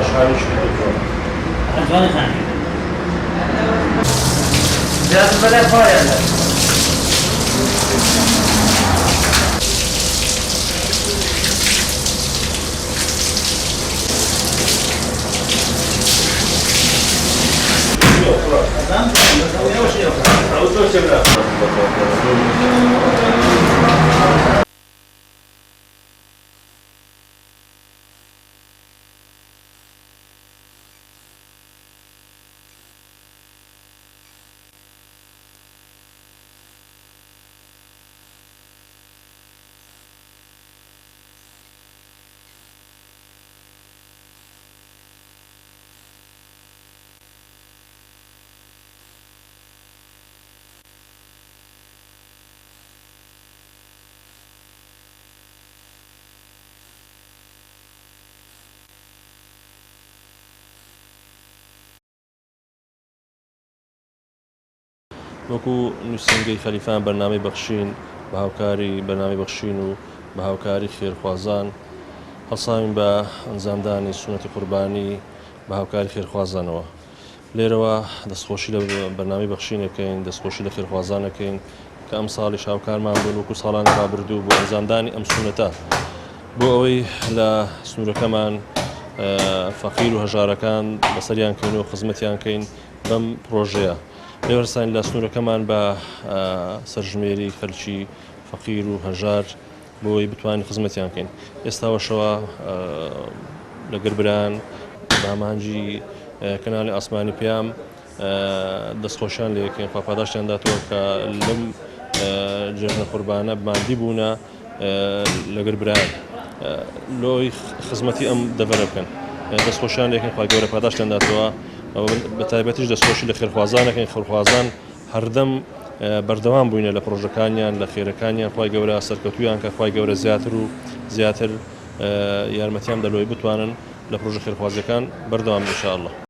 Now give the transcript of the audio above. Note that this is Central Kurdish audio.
خۆشحالیش کردووە ئەتوانی خانی زیاد بەلای خۆیان وەکو نووسنگەی خەلیفان بەرنامەی بەخشین بە هاوکاری بەرنامەی بەخشین و بە هاوکاری خێرخوازان هەڵساوین بە ئەنجامدانی سونەتی قوربانی بە هاوکاری خێرخوازانەوە. لێرەوە دەستخۆشی لە بەرنامەی بەخشینەکەین، دەستخۆشی لە خێرخوازانەکەین کە ئەم ساڵی هاوکارمان بوون وەکو ساڵانی ڕابردوو بۆ ئەنجامدانی ئەم سونەتە بۆ ئەوەی لە سنوورەکەمان فەقیر و هەژارەکان بەسەریان کەین و خزمەتیان کەین بەم پرۆژەیە. لێوەرسان لە سنوورەکەمان بە سەرژمێری خەلکی فەقیر و هەژار بۆی بتوانین خزمەتیان کەین. ئێستاوەشەوە لە گربران دامانجی کەناڵی ئاسمانی پێیام دەستخۆشیان لێ یەکەین خوا پاداشتیان داتەوە کە لەم جێژنە قوربانە مادی بوونە لە گربران لۆی خزمەتی ئەم دەڤەرە بکەن. دەستخۆشیان لێکەین خوا گەورە پاداشتیان داتەوە بە تایبەتیش دەستخۆشی لە خێرخوازانەکەین. خێرخوازان هەردەم بەردەوام بووینە لە پرۆژەکانیان لە خێرەکانیان خوای گەورە سەرکەوتویان کە خوای گەورە زیاتر و زیاتر یارمەتیان دەلۆی بتوانن لە پرۆژە خێرخوازیەکان بەردەوام ئینشاءالله.